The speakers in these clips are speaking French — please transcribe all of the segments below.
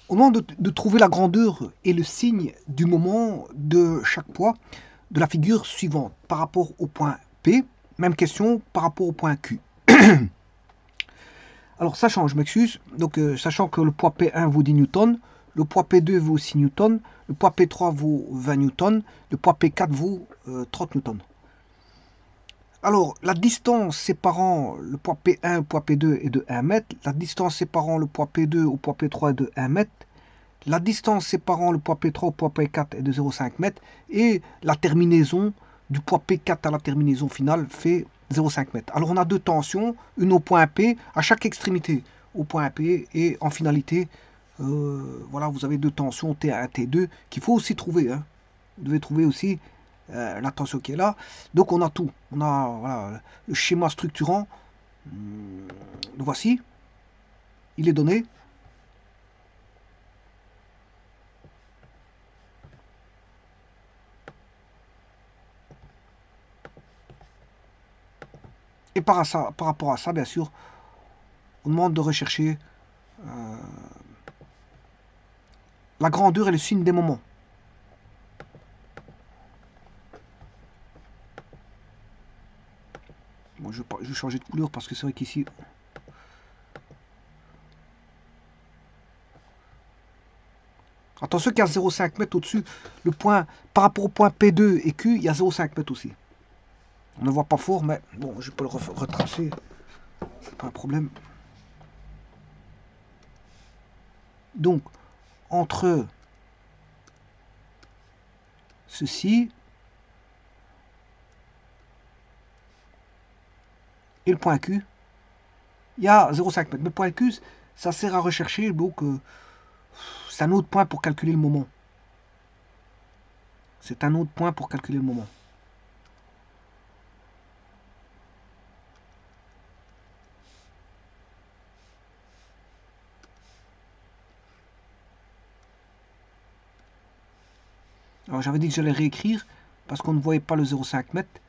On demande de trouver la grandeur et le signe du moment de chaque poids de la figure suivante par rapport au point P. Même question par rapport au point Q. Alors, sachant, je m'excuse, donc sachant que le poids P1 vaut 10 newtons, le poids P2 vaut 6 newtons, le poids P3 vaut 20 newtons, le poids P4 vaut 30 newtons. Alors, la distance séparant le poids P1 au poids P2 est de 1 mètre, la distance séparant le poids P2 au poids P3 est de 1 mètre, la distance séparant le poids P3 au poids P4 est de 0,5 mètres, et la terminaison du poids P4 à la terminaison finale fait 0,5 mètres. Alors on a deux tensions, une au point P, à chaque extrémité au point P, et en finalité, voilà, vous avez deux tensions T1 et T2 qu'il faut aussi trouver. Hein. Vous devez trouver aussi la tension qui est là. Donc on a tout. On a voilà, le schéma structurant. Le voici. Il est donné. Et par rapport à ça, bien sûr, on demande de rechercher la grandeur et le signe des moments. Bon, je vais changer de couleur parce que c'est vrai qu'ici... Attention qu'il y a 0,5 mètres au-dessus. Le point, par rapport au point P2 et Q, il y a 0,5 mètres aussi. On ne voit pas fort, mais bon, je peux le retracer. C'est pas un problème. Donc, entre ceci et le point Q, il y a 0,5 mètres. Mais le point Q, ça sert à rechercher, donc c'est un autre point pour calculer le moment. C'est un autre point pour calculer le moment. Alors j'avais dit que j'allais réécrire parce qu'on ne voyait pas le 0,5 mètres.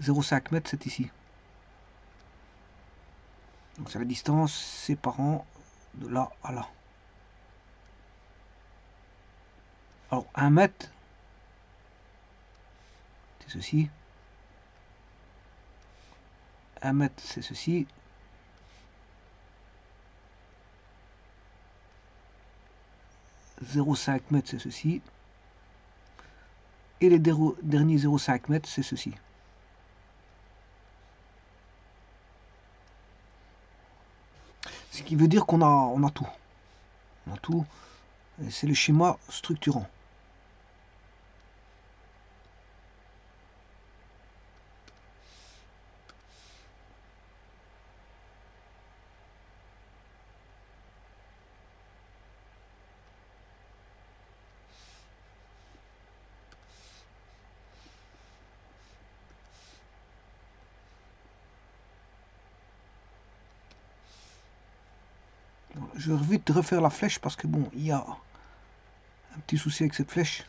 0,5 mètres, c'est ici. Donc c'est la distance séparant de là à là. Alors 1 mètre, c'est ceci. 1 mètre, c'est ceci. « 0,5 mètres, c'est ceci. Et les derniers 0,5 mètres, c'est ceci. Ce qui veut dire qu'on a tout. On a tout. C'est le schéma structurant. Je vais vite refaire la flèche parce que bon, il y a un petit souci avec cette flèche.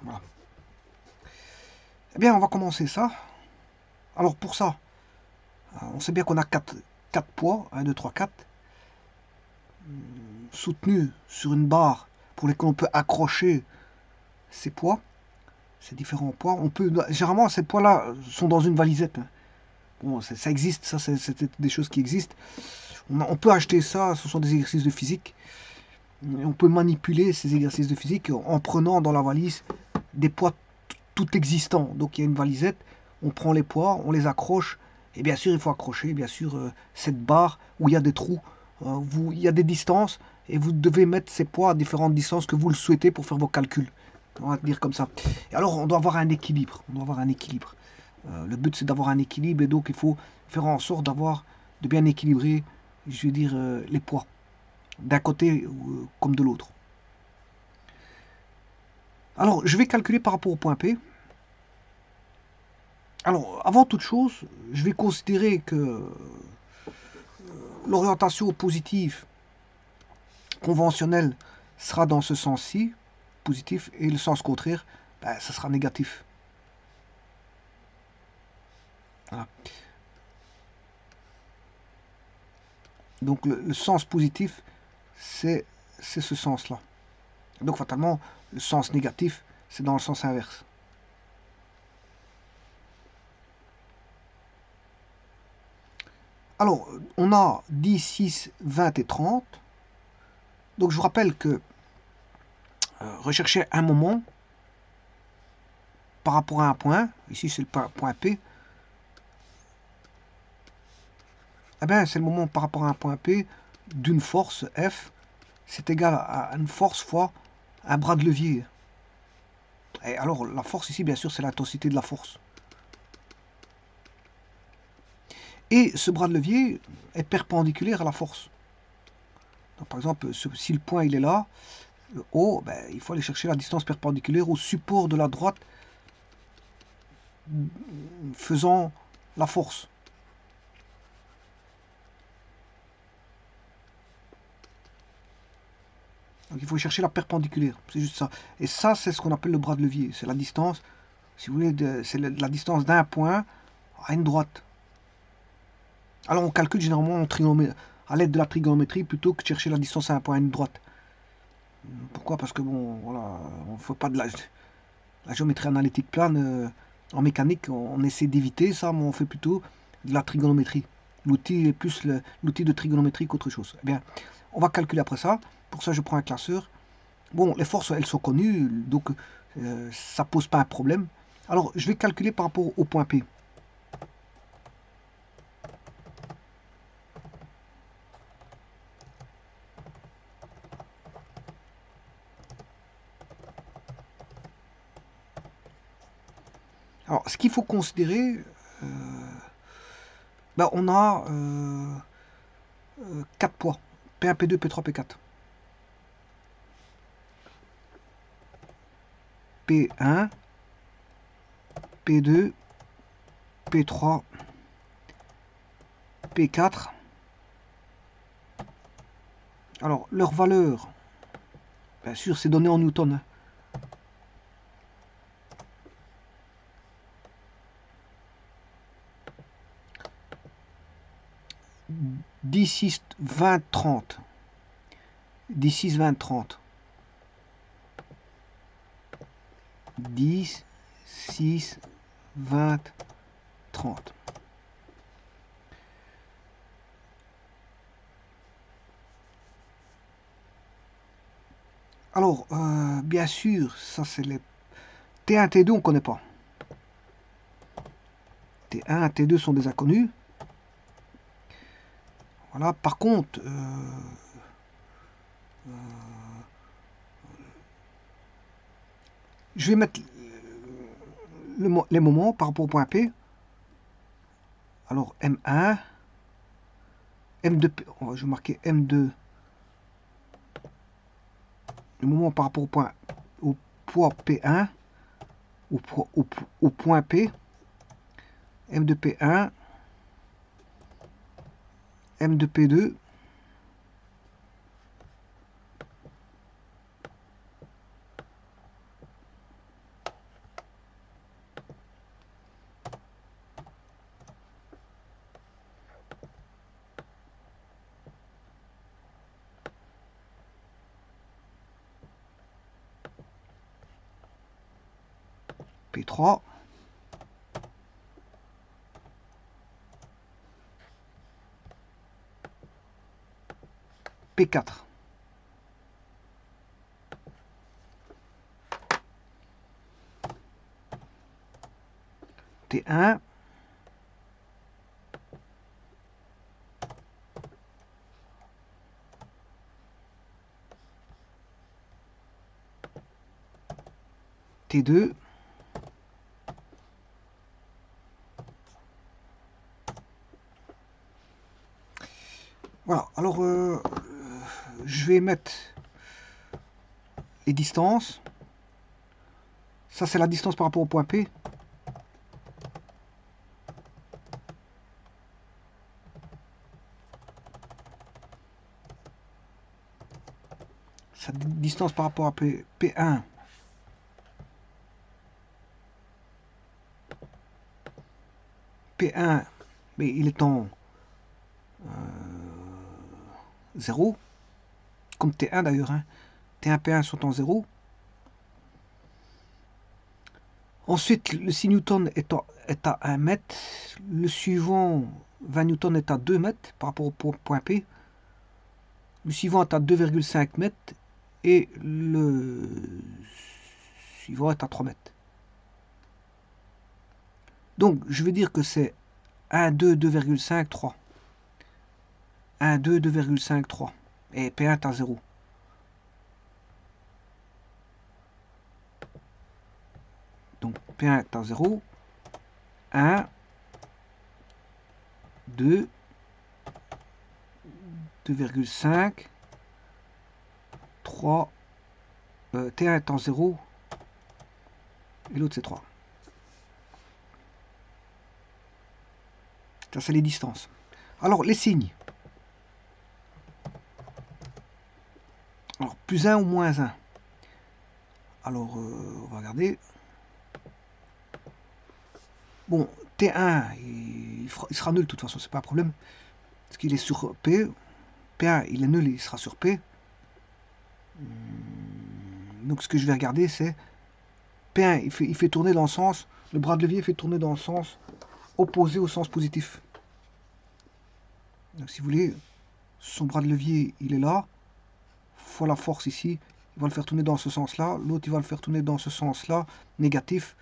Voilà. Eh bien, on va commencer ça. Alors pour ça, on sait bien qu'on a 4 poids, 1, 2, 3, 4, soutenus sur une barre pour lesquels on peut accrocher ces poids, ces différents poids. On peut, généralement, ces poids-là sont dans une valisette. Bon, ça existe, ça c'est des choses qui existent. On peut acheter ça, ce sont des exercices de physique. Et on peut manipuler ces exercices de physique en prenant dans la valise des poids tout existants. Donc il y a une valisette, on prend les poids, on les accroche. Et bien sûr, il faut accrocher bien sûr cette barre où il y a des trous. Il y a des distances et vous devez mettre ces poids à différentes distances que vous le souhaitez pour faire vos calculs. On va dire comme ça. Et alors, on doit avoir un équilibre. On doit avoir un équilibre. Le but, c'est d'avoir un équilibre et donc il faut faire en sorte de bien équilibrer, je veux dire, les poids d'un côté comme de l'autre. Alors, je vais calculer par rapport au point P. Alors, avant toute chose, je vais considérer que l'orientation positive conventionnelle sera dans ce sens-ci, positif, et le sens contraire, ben, ça sera négatif. Voilà. Donc le sens positif, c'est ce sens-là. Donc fatalement, le sens négatif, c'est dans le sens inverse. Alors, on a 10, 6, 20 et 30. Donc je vous rappelle que rechercher un moment par rapport à un point, ici c'est le point P, eh bien c'est le moment par rapport à un point P d'une force F, c'est égal à une force fois un bras de levier. Et alors la force ici, bien sûr, c'est l'intensité de la force. Et ce bras de levier est perpendiculaire à la force. Donc, par exemple, si le point il est là, le O, ben, il faut aller chercher la distance perpendiculaire au support de la droite faisant la force. Donc il faut chercher la perpendiculaire, c'est juste ça. Et ça, c'est ce qu'on appelle le bras de levier. C'est la distance, si vous voulez, c'est la distance d'un point à une droite. Alors on calcule généralement à l'aide de la trigonométrie plutôt que de chercher la distance à un point à une droite. Pourquoi? Parce que bon, voilà, on ne fait pas de la géométrie analytique plane. En mécanique, on essaie d'éviter ça, mais on fait plutôt de la trigonométrie. L'outil est plus l'outil de trigonométrie qu'autre chose. Eh bien, on va calculer après ça. Pour ça, je prends un classeur. Bon, les forces, elles sont connues, donc ça pose pas un problème. Alors, je vais calculer par rapport au point P. Alors, ce qu'il faut considérer, ben, on a 4 poids. P1, P2, P3, P4. P1, P2, P3, P4. Alors, leur valeur, bien sûr, c'est donné en newton. Hein. D6, 20, 30. D6, 20, 30. 10, 6, 20, 30. Alors, bien sûr, ça c'est les T1, T2, on ne connaît pas. T1, T2 sont des inconnus. Voilà, par contre, je vais mettre les moments par rapport au point P. Alors, M1, M2, je vais marquer M2. Le moment par rapport au poids P1, au point P. M2P1, M2P2, P3, P4. T1, T2, voilà, alors je vais mettre les distances. Ça, c'est la distance par rapport au point P. Sa distance par rapport à P1. P1, mais il est en 0, comme T1 d'ailleurs, hein. T1, P1 sont en 0. Ensuite, le 6 Newton est à 1 mètre. Le suivant, 20 Newton, est à 2 mètres par rapport au point P. Le suivant est à 2,5 mètres. Et le suivant est à 3 mètres. Donc, je vais dire que c'est 1, 2, 2,5, 3. 1, 2, 2,5, 3. Et P1 est à 0. Donc, P1 est à 0. 1, 2, 2,5, 3, T1 est en 0, et l'autre c'est 3. Ça, c'est les distances. Alors, les signes. Alors, plus 1 ou moins 1. Alors, on va regarder. Bon, T1, il sera nul de toute façon, c'est pas un problème. Parce qu'il est sur P. P1, il est nul, il sera sur P. Donc, ce que je vais regarder, c'est P1, il fait tourner dans le sens, le bras de levier fait tourner dans le sens opposé au sens positif. Donc, si vous voulez, son bras de levier, il est là, fois la force ici, il va le faire tourner dans ce sens-là, l'autre, il va le faire tourner dans ce sens-là, négatif,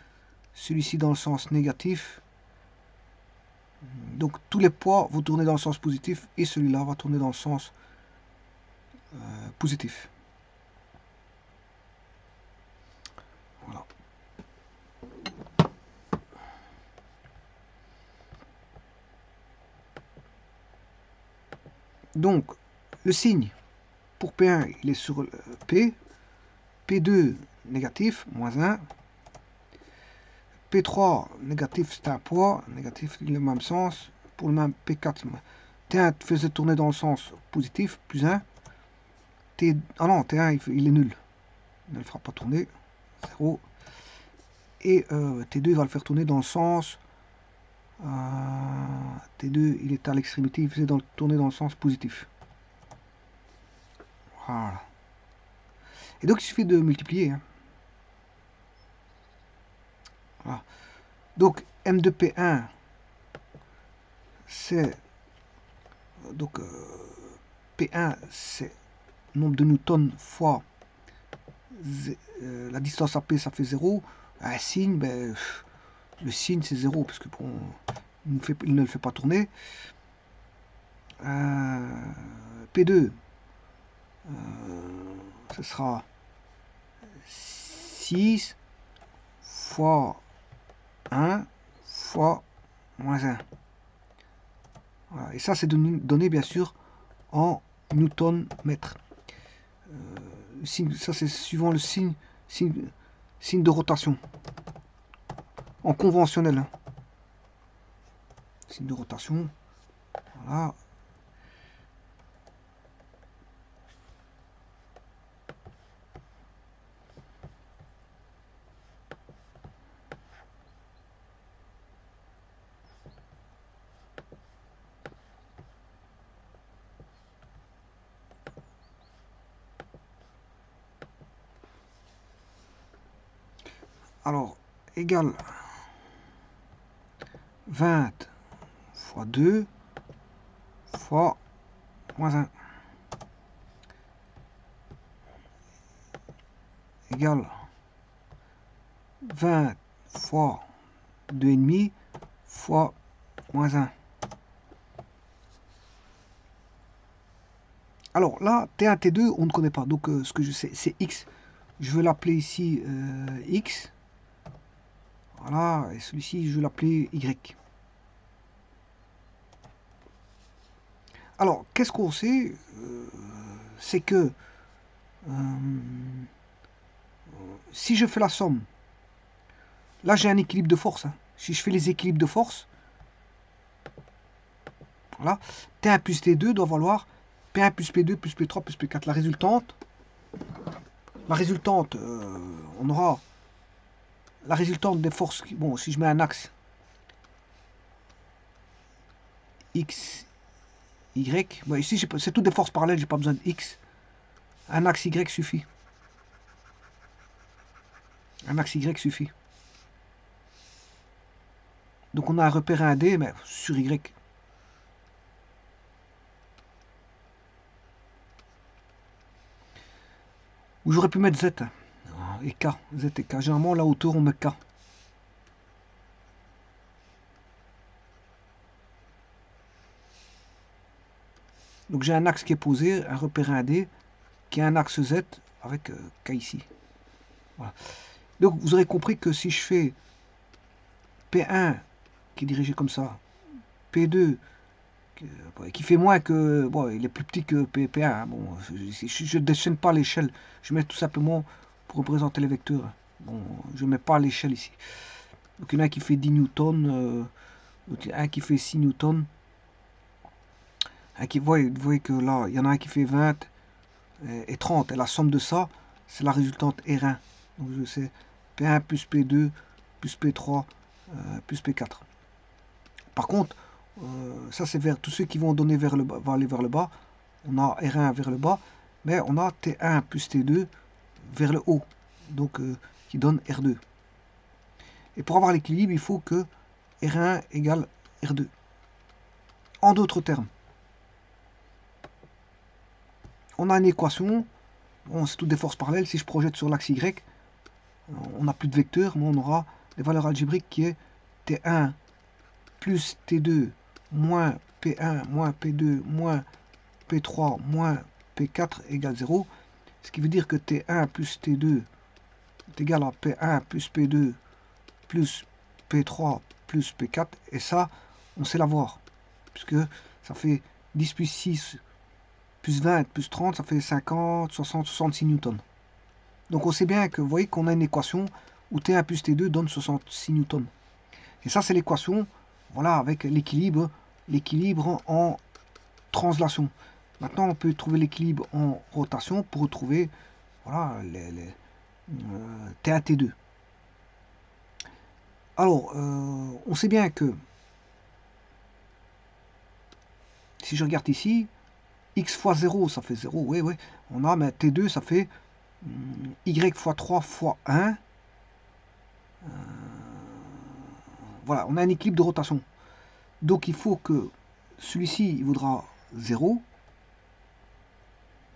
celui-ci dans le sens négatif. Donc, tous les poids vont tourner dans le sens positif, et celui-là va tourner dans le sens positif. Voilà. Donc, le signe pour P1, il est sur P. P2, négatif, moins 1. P3, négatif, c'est un poids. Négatif, le même sens. Pour le même P4, T1 faisait tourner dans le sens positif, plus 1. Ah non, T1, il est nul. Il ne le fera pas tourner. 0. Et T2, il va le faire tourner dans le sens... T2, il est à l'extrémité, il faisait tourner dans le sens positif. Voilà. Et donc, il suffit de multiplier. Hein. Voilà. Donc, M2P1, c'est... Donc, P1, c'est nombre de newtons fois la distance à P, ça fait 0. Un signe, ben, le signe, c'est 0, parce que bon, il ne le fait pas tourner. P2, ce sera 6 fois 1 fois moins 1. Voilà. Et ça, c'est donné bien sûr en newton mètre. Ça, c'est suivant le signe de rotation. En conventionnel. Hein. Signe de rotation. Voilà. Alors, égale 20 fois 2 fois moins 1 égale 20 fois 2,5 fois moins 1. Alors là, T1, T2, on ne connaît pas. Donc ce que je sais, c'est X. Je vais l'appeler ici X. Voilà, et celui-ci, je vais l'appeler Y. Alors, qu'est-ce qu'on sait c'est que si je fais la somme, là j'ai un équilibre de force. Hein. Si je fais les équilibres de force, voilà, T1 plus T2 doit valoir P1 plus P2 plus P3 plus P4. La résultante, on aura la résultante des forces. Bon, si je mets un axe, x, y. Bon, ici, c'est toutes des forces parallèles, j'ai pas besoin de x. Un axe y suffit. Un axe y suffit. Donc on a un repère 1D, mais sur y. Ou j'aurais pu mettre z et k. Z et k. Généralement, la hauteur, on met k. Donc j'ai un axe qui est posé, un repère 1D, qui a un axe Z avec K ici. Voilà. Donc vous aurez compris que si je fais P1 qui est dirigé comme ça, P2 qui fait moins que... Bon, il est plus petit que P1. Hein. Bon, je ne déchaîne pas l'échelle. Je mets tout simplement pour représenter les vecteurs. Bon, je ne mets pas l'échelle ici. Donc il y en a un qui fait 10 newtons, un qui fait 6 newtons. Vous voyez que là, il y en a un qui fait 20 et 30. Et la somme de ça, c'est la résultante R1. Donc je sais P1 plus P2 plus P3 plus P4. Par contre, ça c'est vers tous ceux qui vont donner vers le bas, va aller vers le bas. On a R1 vers le bas, mais on a T1 plus T2 vers le haut, donc qui donne R2. Et pour avoir l'équilibre, il faut que R1 égale R2. En d'autres termes, on a une équation, bon, c'est toutes des forces parallèles. Si je projette sur l'axe Y, on n'a plus de vecteur, mais on aura les valeurs algébriques qui est T1 plus T2 moins P1 moins P2 moins P3 moins P4 égale 0. Ce qui veut dire que T1 plus T2 est égal à P1 plus P2 plus P3 plus P4. Et ça, on sait l'avoir. Puisque ça fait 10 plus 6 plus 20 plus 30, ça fait 50, 60, 66 newtons. Donc on sait bien que vous voyez qu'on a une équation où T1 plus T2 donne 66 newtons. Et ça, c'est l'équation, voilà, avec l'équilibre en translation. Maintenant, on peut trouver l'équilibre en rotation pour retrouver, voilà, T1, T2. Alors, on sait bien que, si je regarde ici, x fois 0, ça fait 0, oui, oui. On a, mais T2, ça fait y fois 3 fois 1. Voilà, on a un équilibre de rotation. Donc il faut que celui-ci, il vaudra 0.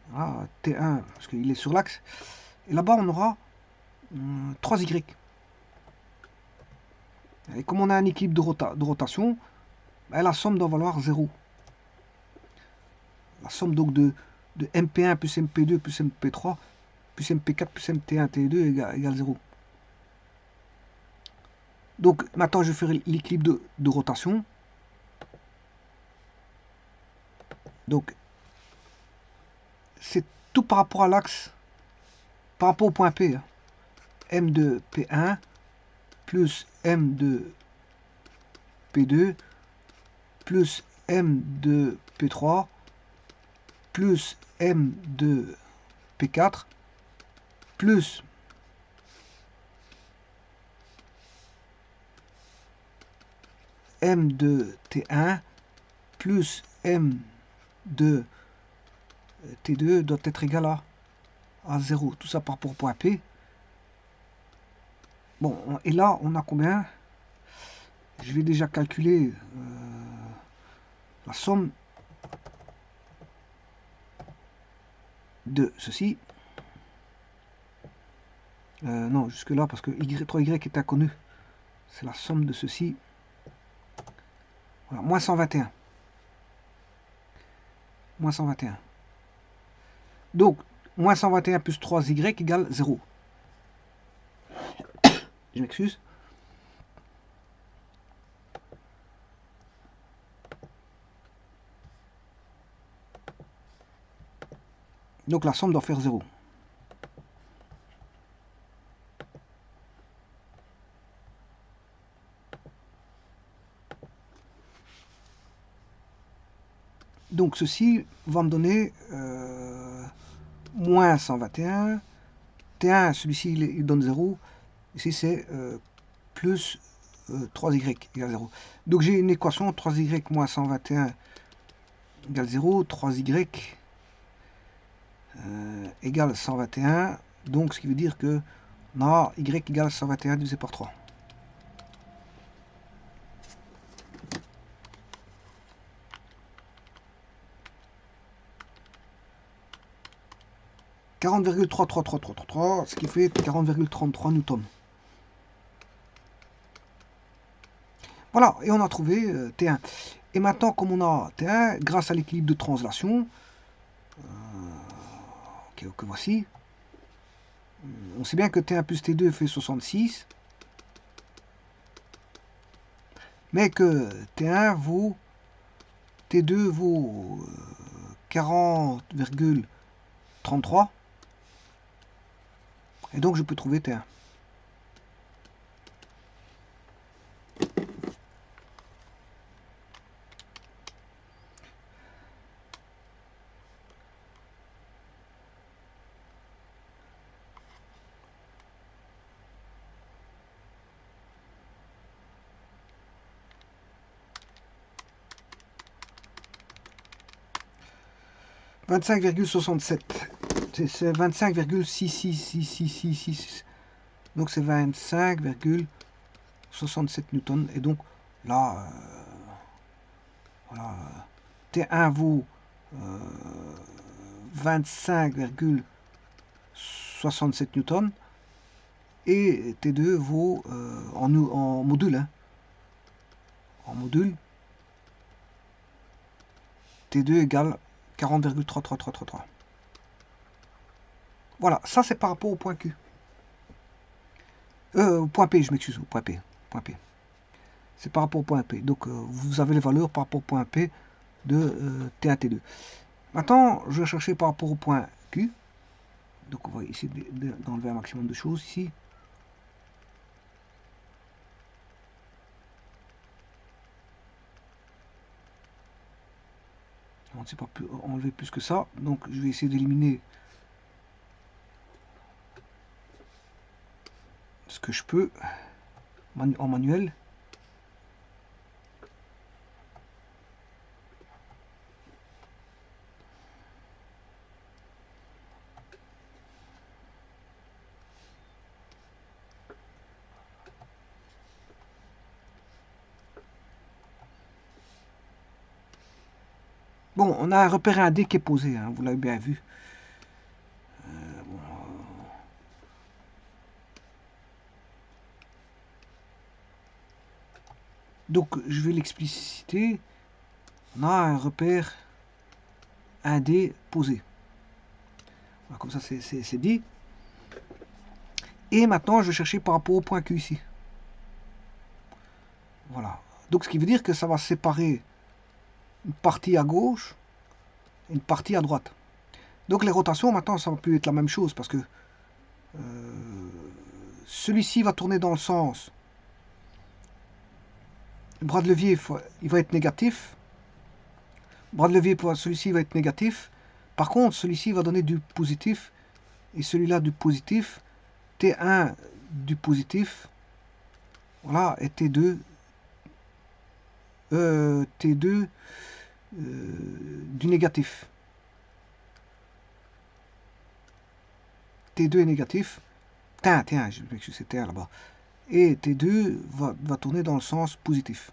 Voilà, T1, parce qu'il est sur l'axe. Et là-bas, on aura 3y. Et comme on a un équilibre de rotation, ben, la somme doit valoir 0. La somme donc de MP1 plus MP2 plus MP3 plus MP4 plus MT1 T2 égale 0. Donc maintenant je vais faire l'équilibre de rotation. Donc c'est tout par rapport à l'axe, par rapport au point P. Hein. M de P1 plus M de P2 plus M de P3 plus M de P4 plus M de T1 plus M de T2 doit être égal à 0. Tout ça par rapport au point P. Bon, et là, on a combien? Je vais déjà calculer la somme de ceci. Non, jusque là, parce que 3y est inconnu. C'est la somme de ceci. Voilà, moins 121. Moins 121. Donc, moins 121 plus 3y égale 0. Je m'excuse. Donc la somme doit faire 0. Donc ceci va me donner moins 121. T1, celui-ci il donne 0. Ici c'est plus 3y égale 0. Donc j'ai une équation 3y moins 121 égale 0, 3y égale 121. Donc ce qui veut dire que on a y égale 121 divisé par 3. « 40,33333, ce qui fait 40,33 newtons. Voilà, et on a trouvé T1. Et maintenant, comme on a T1, grâce à l'équilibre de translation, que voici, on sait bien que T1 plus T2 fait 66, mais que T1 vaut, T2 vaut 40,33, et donc je peux trouver T1. « 25,67. C'est 25,66666. Donc c'est 25,67 newtons. Et donc là, voilà, T1 vaut 25,67 newtons. Et T2 vaut en module. Hein, en module, T2 égale 40,33333. Voilà, ça c'est par rapport au point Q. Au point P, je m'excuse, au point P. Point P. C'est par rapport au point P. Donc vous avez les valeurs par rapport au point P de T1, T2. Maintenant, je vais chercher par rapport au point Q. Donc on va essayer d'enlever un maximum de choses ici. On ne sait pas enlever plus que ça. Donc je vais essayer d'éliminer ce que je peux en manuel. Bon, on a un repère indé qui est posé, hein, vous l'avez bien vu. Bon, donc, je vais l'expliciter. On a un repère indé posé. Voilà, comme ça, c'est dit. Et maintenant, je vais chercher par rapport au point Q ici. Voilà. Donc, ce qui veut dire que ça va séparer une partie à gauche et une partie à droite. Donc, les rotations, maintenant, ça va plus être la même chose parce que celui-ci va tourner dans le sens. Le bras de levier, il va être négatif. Le bras de levier pour celui-ci va être négatif. Par contre, celui-ci va donner du positif. Et celui-là du positif. T1 du positif. Voilà. Et T2. T2 du négatif. T2 est négatif. Tiens, je m'excuse, c'est T1 là-bas. Et T2 va tourner dans le sens positif.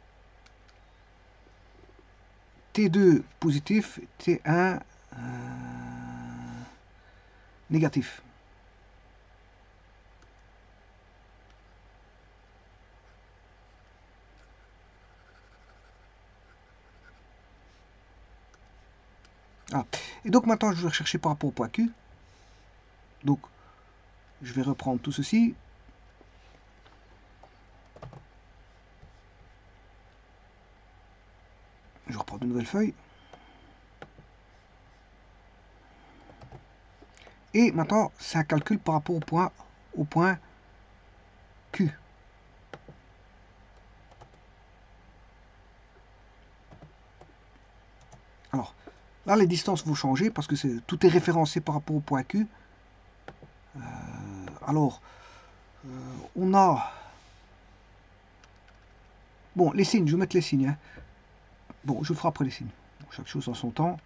T2 positif, T1 négatif. Ah. Et donc maintenant je vais rechercher par rapport au point Q. Donc je vais reprendre tout ceci. Je reprends de nouvelles feuilles. Et maintenant, c'est un calcul par rapport au point Q. Alors, là, les distances vont changer parce que tout est référencé par rapport au point Q. Alors, on a Bon, les signes, je vais mettre les signes. Hein. Bon, je ferai après les signes. Chaque chose en son temps.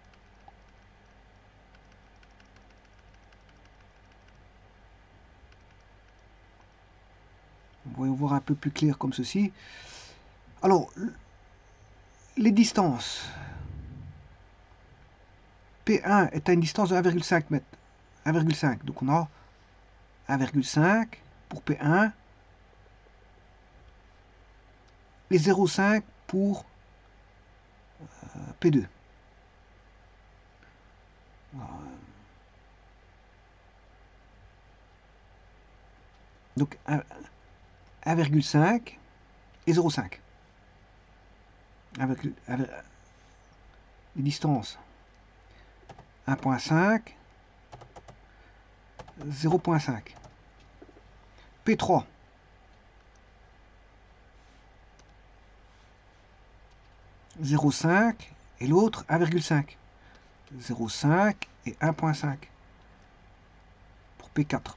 On va voir un peu plus clair comme ceci. Alors, les distances. P1 est à une distance de 1,5 m. 1,5. Donc on a 1,5 pour P1 et 0,5 pour P2. Donc 1,5 et 0,5. Les distances 1,5, 0,5. P3. « 0,5 et l'autre 1,5. 0,5 et 1,5 pour P4.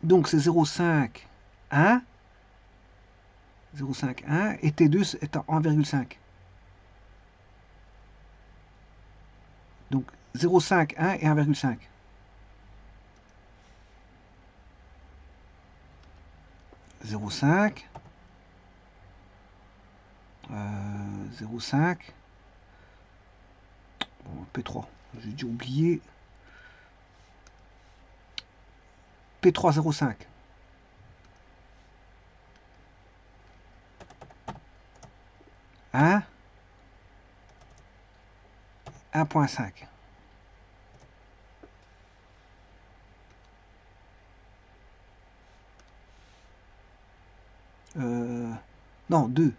Donc c'est 0,5, 1, 0,5, 1 et T2 est à 1,5. Donc 0,5, 1 et 1,5. 0,5, 0,5, bon, P3, j'ai dû oublier, P3 0,5. 1, 1,5. Non, 2.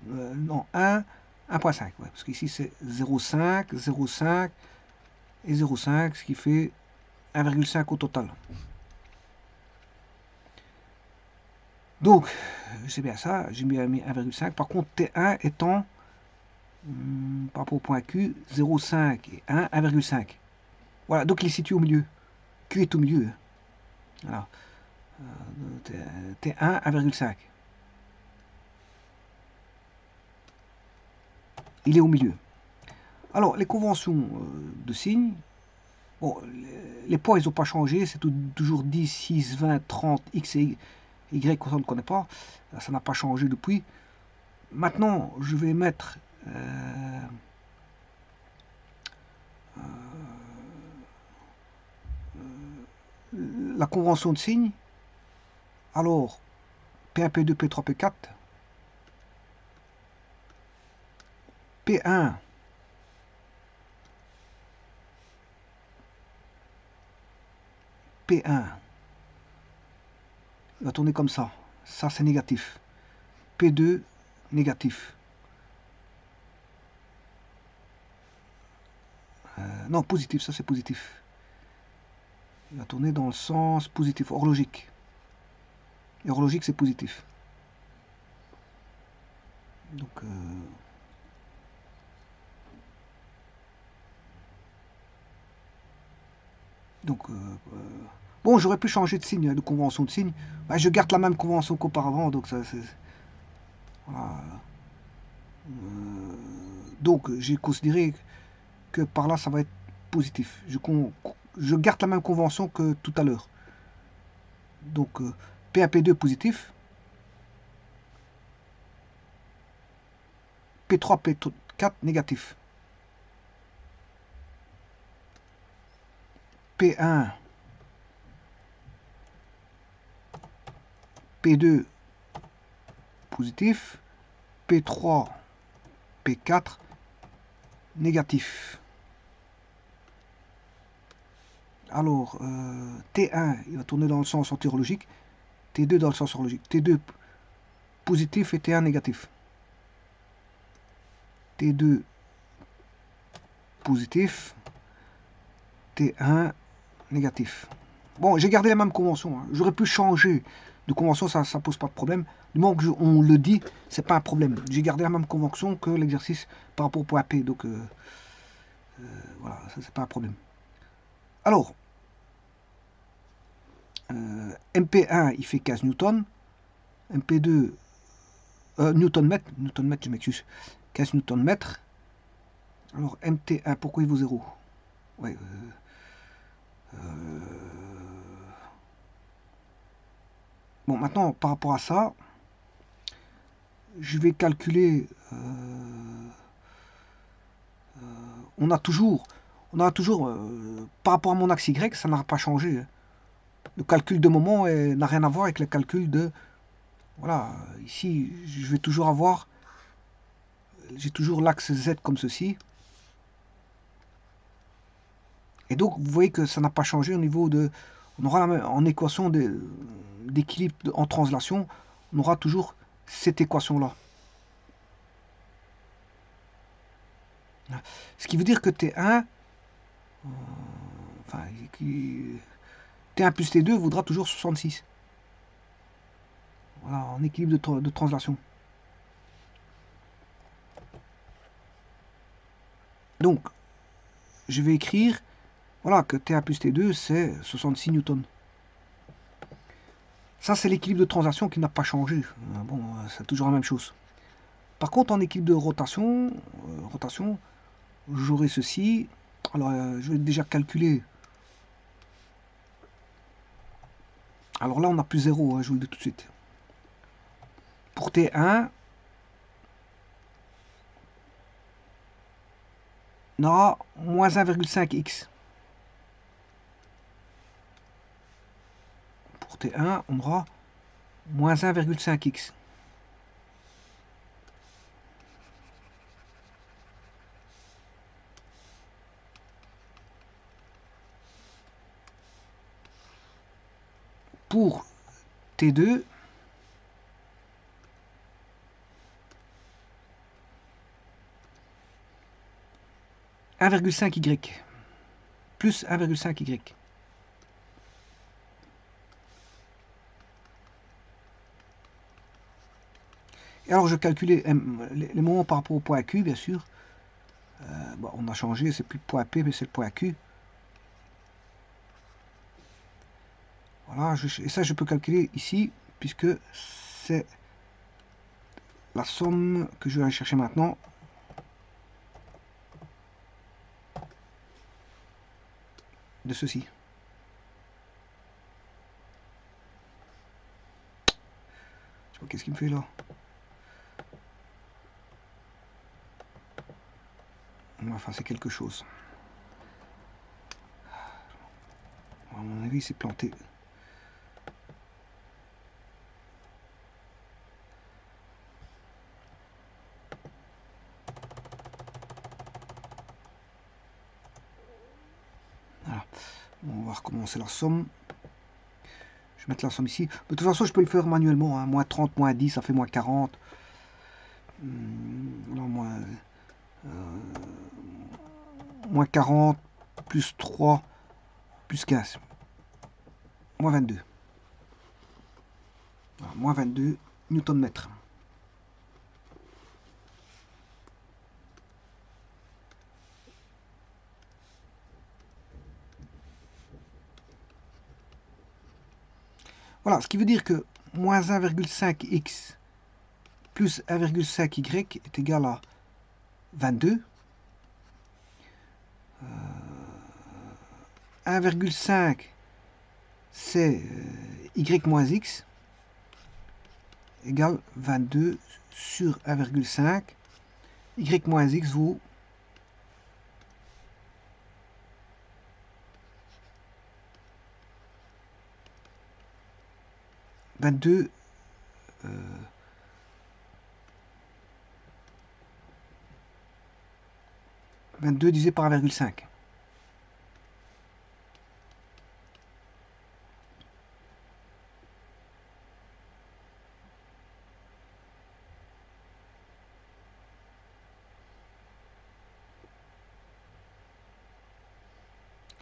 Non, 1, 1,5. Ouais, parce qu'ici c'est 0,5, 0,5 et 0,5, ce qui fait 1,5 au total. Donc, c'est bien ça, j'ai bien mis 1,5. Par contre, T1 étant, par rapport au point Q, 0,5 et 1, 1,5. Voilà, donc il est situé au milieu. Q est au milieu. Voilà. T1, 1,5. Il est au milieu. Alors, les conventions de signes, bon, les poids, ils n'ont pas changé, c'est toujours 10, 6, 20, 30, X et Y, on ne connaît pas, ça n'a pas changé depuis. Maintenant, je vais mettre la convention de signes. Alors, P1, P2, P3, P4, P1, P1, il va tourner comme ça. Ça, c'est négatif. P2, négatif. Non, positif, ça c'est positif. Il va tourner dans le sens positif, horlogique. Et horlogique, c'est positif. Donc, bon, j'aurais pu changer de signe, de convention de signe. Bah, je garde la même convention qu'auparavant, donc ça, c'est... Voilà. Donc, j'ai considéré que par là, ça va être positif. Je garde la même convention que tout à l'heure. Donc, P1, P2 positif. P3, P4 négatif. P1, P2 positif. P3, P4 négatif. Alors, T1, il va tourner dans le sens anti-horlogique. T2 dans le sens horlogique. T2 positif et T1 négatif. T2 positif. T1 négatif. Bon, j'ai gardé la même convention. Hein. J'aurais pu changer de convention, ça ne pose pas de problème. Du moment qu'on le dit, c'est pas un problème. J'ai gardé la même convention que l'exercice par rapport au point P. Donc, voilà, ça c'est pas un problème. Alors, MP1, il fait 15 newtons. MP2, Newton-mètre, je m'excuse, 15 Newton-mètre. Alors MT1, pourquoi il vaut 0? Ouais, bon, maintenant, par rapport à ça, je vais calculer. On a toujours, par rapport à mon axe Y, ça n'a pas changé. Hein. Le calcul de moment n'a rien à voir avec le calcul de. Voilà, ici, je vais toujours avoir. J'ai toujours l'axe Z comme ceci. Et donc, vous voyez que ça n'a pas changé au niveau de. On aura en équation d'équilibre en translation, on aura toujours cette équation-là. Ce qui veut dire que T1, enfin, T1 plus T2 vaudra toujours 66. Voilà, en équilibre de translation. Donc, je vais écrire, voilà, que T1 plus T2, c'est 66 newtons. Ça, c'est l'équilibre de translation qui n'a pas changé. Bon, c'est toujours la même chose. Par contre, en équilibre de rotation, j'aurai ceci. Alors, je vais déjà calculer. Alors là, on n'a plus 0, hein, je vous le dis tout de suite. Pour T1, on aura moins 1,5x. Pour T1, on aura moins 1,5x. Pour T2, « 1,5y plus 1,5y. Et alors je calculais les moments par rapport au point Q, bien sûr. Bon, on a changé, c'est plus le point P, mais c'est le point Q. Voilà, et ça je peux calculer ici, puisque c'est la somme que je vais aller chercher maintenant. De ceci. Je sais pas qu'est-ce qu'il me fait là. Enfin, c'est quelque chose. À mon avis, c'est planté. Voilà. Bon, on va recommencer la somme. Je vais mettre la somme ici. De toute façon, je peux le faire manuellement. Hein. Moins 30, moins 10, ça fait moins 40. Non, moins 40, plus 3, plus 15. Moins 22. Voilà, moins 22 Newton-mètre. Voilà, ce qui veut dire que moins 1,5x plus 1,5y est égal à 22. 1,5 c'est y moins x égale 22 sur 1,5. Y moins x vaut 22 divisé par 1,5.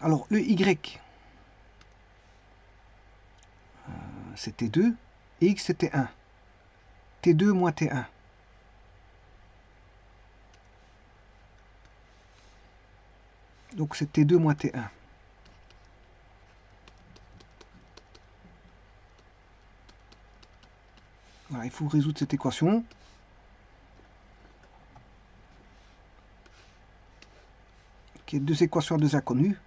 Alors, le y, c'était 2, et x, c'était 1. T2 moins T1. Donc, c'est T2 moins T1. Voilà. Voilà, il faut résoudre cette équation. Qui est deux équations à deux inconnues.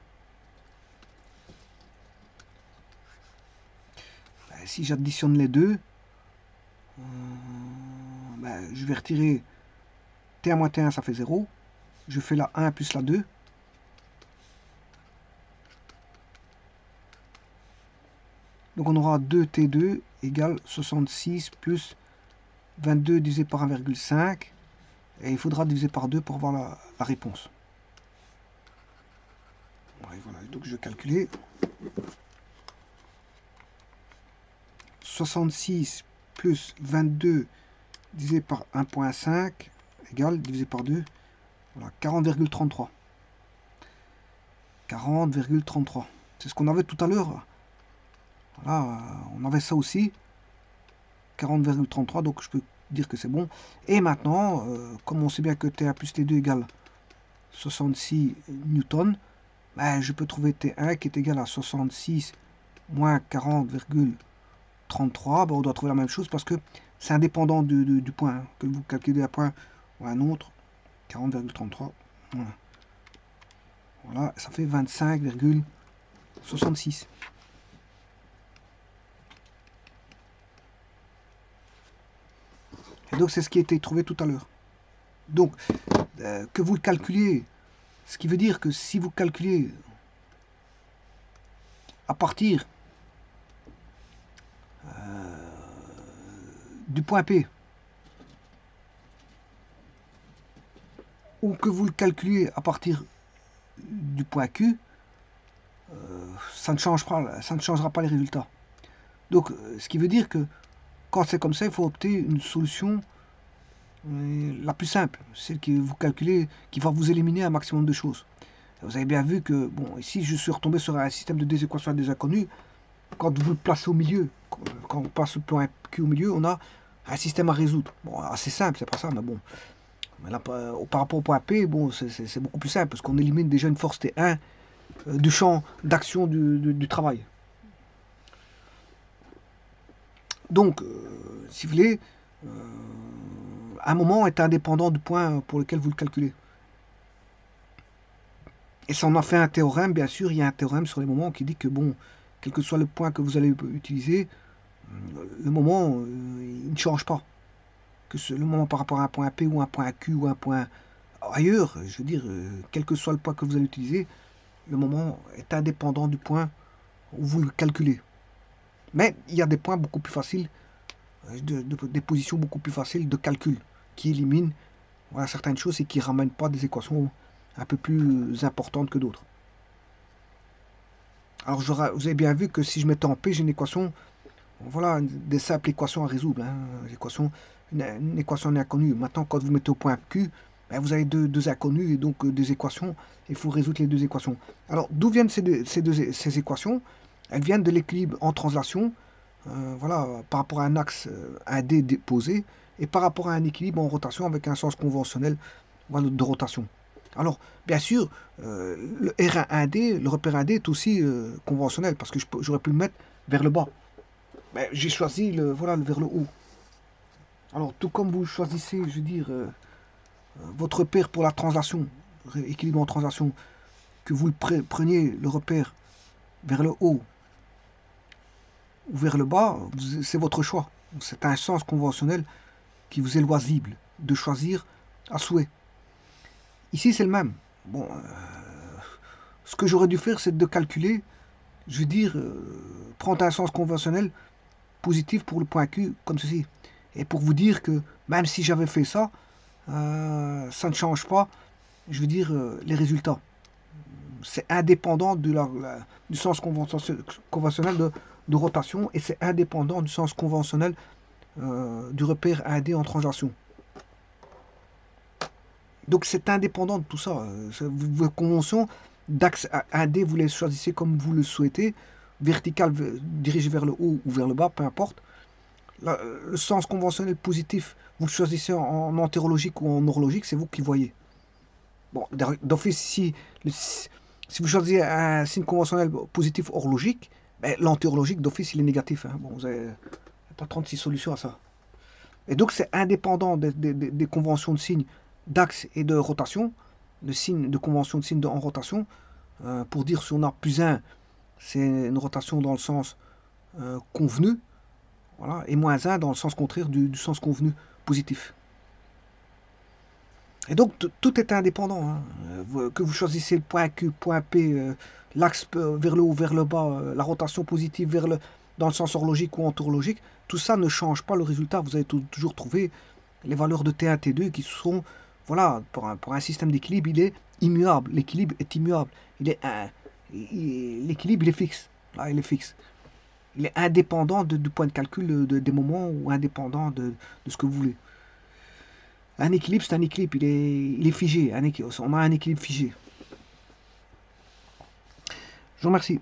Si j'additionne les deux, je vais retirer t1 moins t1, ça fait 0. Je fais la 1 plus la 2. Donc on aura 2t2 égale 66 plus 22 divisé par 1,5. Et il faudra diviser par 2 pour avoir la réponse. Ouais, voilà, donc je vais calculer. 66 plus 22 divisé par 1,5 égale divisé par 2. Voilà, 40,33. 40,33. C'est ce qu'on avait tout à l'heure. Voilà, on avait ça aussi. 40,33, donc je peux dire que c'est bon. Et maintenant, comme on sait bien que T1 plus T2 égale 66 newtons, je peux trouver T1 qui est égal à 66 moins 40,33. On doit trouver la même chose parce que c'est indépendant du point. Hein, que vous calculez un point ou un autre. 40,33. Voilà. Voilà, ça fait 25,66. Et donc c'est ce qui a été trouvé tout à l'heure. Donc, que vous le calculiez, ce qui veut dire que si vous calculez à partir du point P, ou que vous le calculiez à partir du point Q, ça ne changera pas les résultats. Donc, ce qui veut dire que quand c'est comme ça, il faut opter une solution la plus simple, celle que vous calculez, qui va vous éliminer un maximum de choses. Vous avez bien vu que, bon, ici je suis retombé sur un système de deux équations à deux inconnues. Quand vous le placez au milieu, quand on passe le point Q au milieu, on a un système à résoudre. Bon, assez simple, c'est pas ça, mais bon. Mais là, par rapport au point P, bon, c'est beaucoup plus simple, parce qu'on élimine déjà une force T1 du champ d'action du travail. Donc, si vous voulez, un moment est indépendant du point pour lequel vous le calculez. Et ça en a fait un théorème, bien sûr, il y a un théorème sur les moments qui dit que, bon, quel que soit le point que vous allez utiliser, le moment, il ne change pas. Que le moment par rapport à un point P ou un point Q ou un point ailleurs, je veux dire, quel que soit le point que vous allez utiliser, le moment est indépendant du point où vous le calculez. Mais il y a des points beaucoup plus faciles, des positions beaucoup plus faciles de calcul, qui éliminent voilà, certaines choses et qui ne ramènent pas des équations un peu plus importantes que d'autres. Alors vous avez bien vu que si je mettais en P, j'ai une équation, voilà, des simples équations à résoudre, hein, une équation inconnue. Maintenant, quand vous mettez au point Q, vous avez deux inconnues et donc des équations, il faut résoudre les deux équations. Alors, d'où viennent ces équations? Elles viennent de l'équilibre en translation, voilà, par rapport à un axe 1D déposé, et par rapport à un équilibre en rotation avec un sens conventionnel voilà, de rotation. Alors, bien sûr, le R1 1D, le repère 1D est aussi conventionnel, parce que j'aurais pu le mettre vers le bas. Mais j'ai choisi voilà, vers le haut. Alors, tout comme vous choisissez, je veux dire, votre repère pour la translation, équilibre en translation, que vous preniez le repère vers le haut ou vers le bas, c'est votre choix. C'est un sens conventionnel qui vous est loisible de choisir à souhait. Ici, c'est le même. Bon, ce que j'aurais dû faire, c'est de calculer, je veux dire, prendre un sens conventionnel positif pour le point Q, comme ceci. Et pour vous dire que même si j'avais fait ça, ça ne change pas, je veux dire, les résultats. C'est indépendant du sens conventionnel de rotation et c'est indépendant du sens conventionnel du repère 1D en translation. Donc c'est indépendant de tout ça. Vos conventions d'axe 1D, vous les choisissez comme vous le souhaitez, vertical dirigé vers le haut ou vers le bas, peu importe. Le sens conventionnel positif, vous le choisissez en entérologique ou en horlogique, c'est vous qui voyez. Bon, d'office, si vous choisissez un signe conventionnel positif horlogique, l'antérologique d'office il est négatif. Hein. Bon, vous n'avez pas 36 solutions à ça. Et donc c'est indépendant des conventions de signes d'axe et de rotation, de convention de signes en rotation. Pour dire si on a plus 1, c'est une rotation dans le sens convenu, voilà, et moins 1 dans le sens contraire du sens convenu positif. Et donc tout est indépendant, hein. Que vous choisissez le point Q, point P, l'axe vers le haut, vers le bas, la rotation positive dans le sens horlogique ou entourlogique, tout ça ne change pas le résultat. Vous allez toujours trouver les valeurs de T1, T2 qui sont, voilà, pour un système d'équilibre, il est immuable. L'équilibre est immuable. L'équilibre, il est fixe. Là, il est fixe. Il est indépendant du point de calcul des moments ou indépendant de ce que vous voulez. Un équilibre, c'est un équilibre, il est figé. On a un équilibre figé. Je vous remercie.